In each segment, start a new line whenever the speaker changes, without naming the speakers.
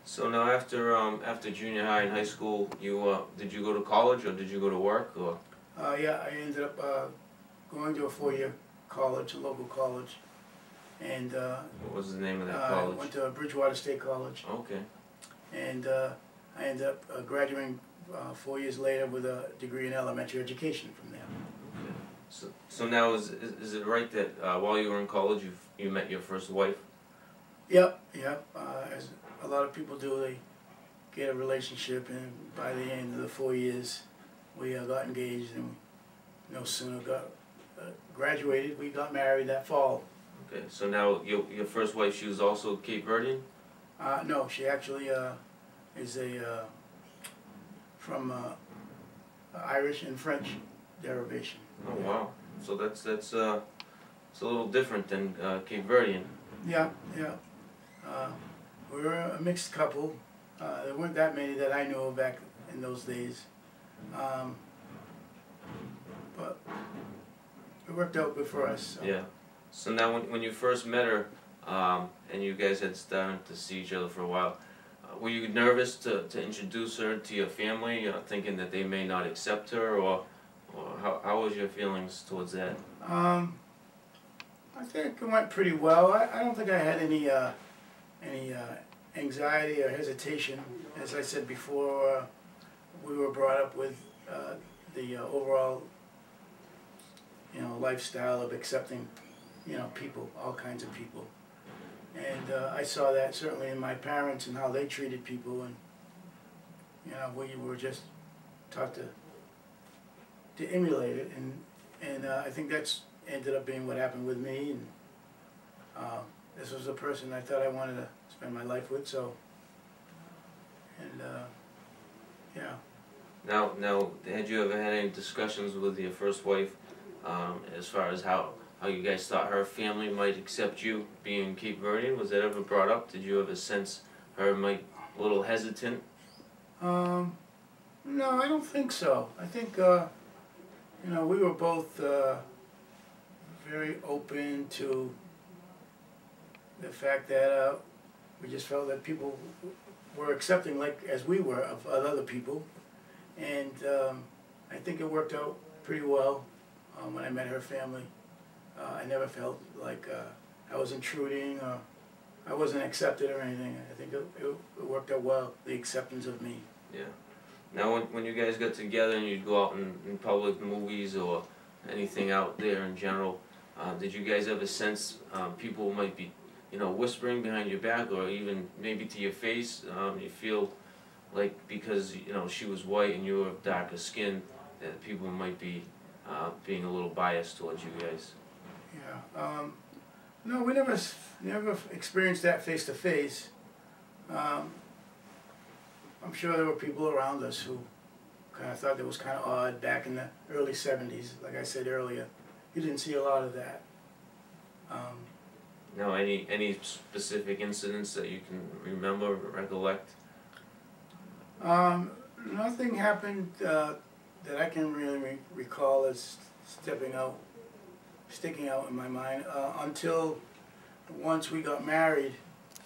So now after junior high and high school, you did you go to college or did you go to work or?
Yeah, I ended up going to a 4-year college, a local college, and
What was the name of that
I
college?
went to Bridgewater State College,
Okay.
and I ended up graduating 4 years later with a degree in elementary education from there.
Okay. So now is it right that while you were in college you met your first wife?
Yep, yep. As a lot of people do, they get a relationship, and by the end of the 4 years, we got engaged, and no sooner got graduated, we got married that fall.
Okay. So now your first wife, she was also Cape Verdean?
No, she actually is from Irish and French derivation.
Oh wow. So that's it's a little different than Cape Verdean.
Yeah, yeah. We were a mixed couple. There weren't that many that I knew of back in those days. But it worked out good for us. So.
Yeah. So now when you first met her, and you guys had started to see each other for a while, were you nervous to introduce her to your family, thinking that they may not accept her, or how was your feelings towards that?
I think it went pretty well. I don't think I had any anxiety or hesitation. As I said before, we were brought up with the overall, lifestyle of accepting, people, all kinds of people. And I saw that certainly in my parents and how they treated people, and we were just taught to emulate it, and I think that's ended up being what happened with me. And this was a person I thought I wanted to spend my life with. So, and yeah.
Now, had you ever had any discussions with your first wife, as far as how you guys thought her family might accept you being Cape Verdean? Was that ever brought up? Did you ever sense her might a little hesitant?
No, I don't think so. I think we were both very open to the fact that we just felt that people were accepting, like as we were, of other people, and I think it worked out pretty well. When I met her family, I never felt like I was intruding or I wasn't accepted or anything. I think it worked out well, the acceptance of me.
Yeah. Now, when you guys got together and you'd go out in public, movies or anything out there in general, did you guys ever sense people might be, whispering behind your back or even maybe to your face? You feel like because she was white and you were of darker skin, that people might be being a little biased towards you guys?
Yeah. No, we never experienced that face to face. I'm sure there were people around us who kind of thought that was kind of odd back in the early 70s. Like I said earlier, you didn't see a lot of that.
Now, any specific incidents that you can remember or recollect?
Nothing happened that I can really recall as sticking out in my mind until once we got married.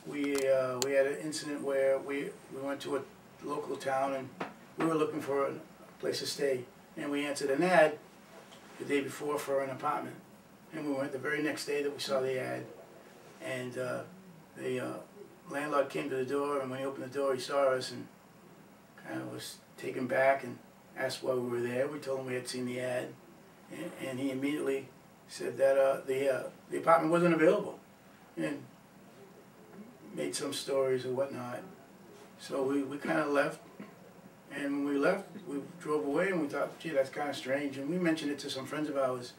We had an incident where we went to a local town and we were looking for a place to stay, and we answered an ad the day before for an apartment, and we went the very next day that we saw the ad, and the landlord came to the door, and when he opened the door he saw us and kind of was taken back and asked why we were there. We told him we had seen the ad, and he immediately said that the apartment wasn't available, and made some stories or whatnot. So we kind of left, and when we left, we drove away, and we thought, gee, that's kind of strange. And we mentioned it to some friends of ours,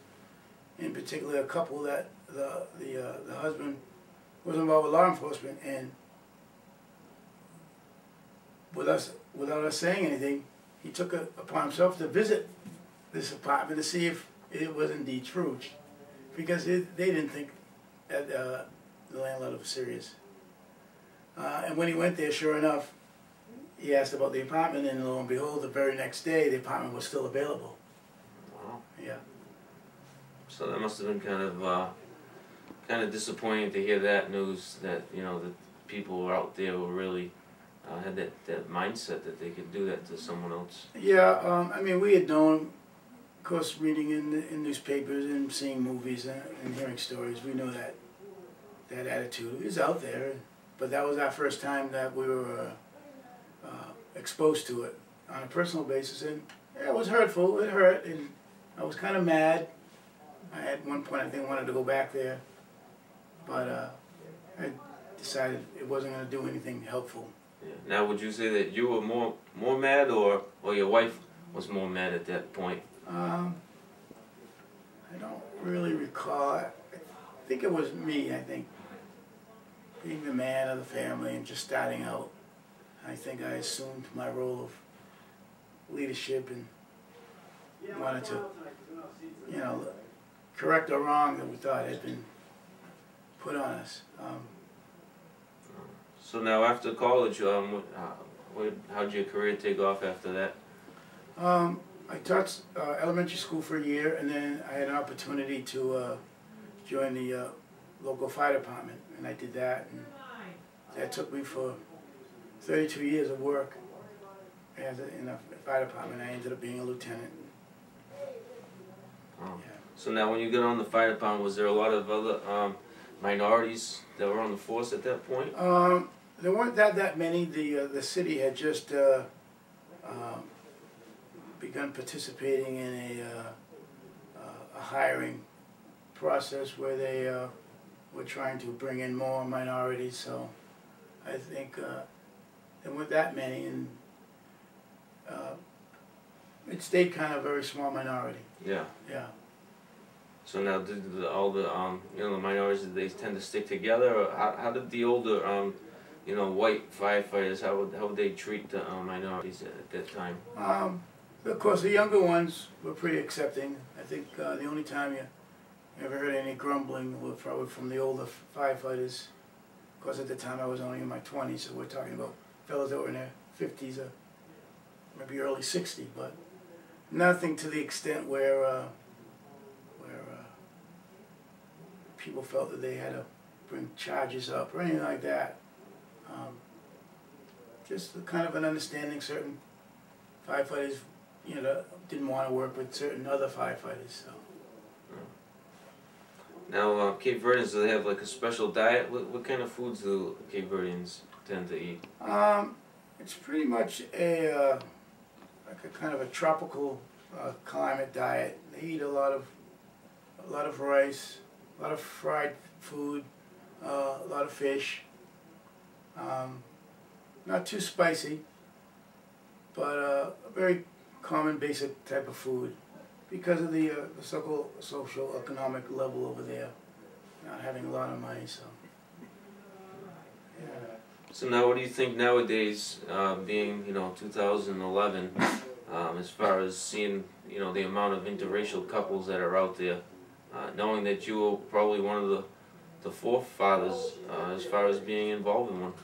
in particular a couple that the husband was involved with law enforcement, and without us saying anything, he took it upon himself to visit this apartment to see if it was indeed true, because they didn't think that the landlord was serious. And when he went there, sure enough, he asked about the apartment, and lo and behold, the very next day, the apartment was still available.
Wow.
Yeah.
So that must have been kind of disappointing to hear that news, that that people out there were really had that mindset that they could do that to someone else?
Yeah, I mean, we had known, of course, reading in newspapers and seeing movies and hearing stories, we know that attitude is out there, but that was our first time that we were exposed to it on a personal basis, and yeah, it was hurtful, it hurt, and I was kind of mad. At one point I think I wanted to go back there, but I decided it wasn't going to do anything helpful.
Yeah. Now, would you say that you were more mad, or your wife was more mad at that point?
I don't really recall. I think it was me. I think being the man of the family and just starting out, I think I assumed my role of leadership and wanted to, you know, correct a wrong that we thought had been put on us.
So now, after college, how'd your career take off after that?
I taught elementary school for a year, and then I had an opportunity to join the local fire department, and I did that, and that took me for 32 years of work in the fire department. I ended up being a lieutenant.
Yeah. So now, when you got on the fire department, was there a lot of other minorities that were on the force at that point?
There weren't that many. The city had just begun participating in a hiring process where they were trying to bring in more minorities. So I think there weren't that many, and it stayed kind of a very small minority.
Yeah.
Yeah.
So now, did all the the minorities, did they tend to stick together, or how did the older white firefighters, how would they treat the minorities at that time?
Of course, the younger ones were pretty accepting. I think the only time you ever heard any grumbling was probably from the older firefighters. Of course, at the time I was only in my 20s, so we're talking about fellas that were in their 50s or maybe early 60s, but nothing to the extent where people felt that they had to bring charges up or anything like that. Just kind of an understanding. Certain firefighters, didn't want to work with certain other firefighters. So.
Now, Cape Verdeans, do they have like a special diet? What kind of foods do Cape Verdeans tend to eat?
It's pretty much a kind of a tropical climate diet. They eat a lot of rice, a lot of fried food, a lot of fish. Not too spicy, but a very common, basic type of food because of the social economic level over there, not having a lot of money. So, yeah.
So now, what do you think nowadays, being 2011, as far as seeing the amount of interracial couples that are out there, knowing that you were probably one of the forefathers as far as being involved in one?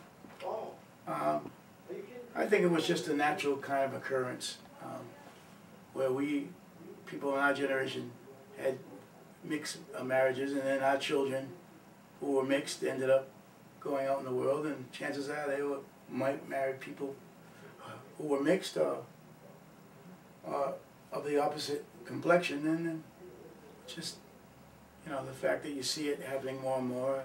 I think it was just a natural kind of occurrence where people in our generation had mixed marriages, and then our children who were mixed ended up going out in the world, and chances are they might marry people who were mixed or of the opposite complexion, and then just the fact that you see it happening more and more,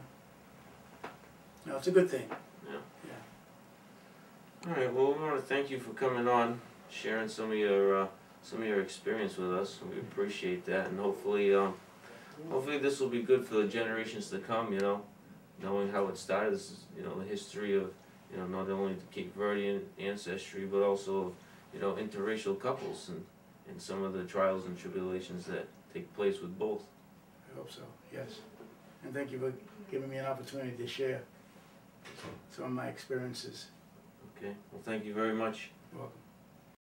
it's a good thing.
Yeah.
Yeah.
All right. Well, we want to thank you for coming on, sharing some of your experience with us. We appreciate that, and hopefully this will be good for the generations to come. Knowing how it started. This is the history of not only the Cape Verdean ancestry, but also interracial couples and some of the trials and tribulations that take place with both.
I hope so. Yes, and thank you for giving me an opportunity to share some of my experiences.
Okay. Well, thank you very much.
You're welcome.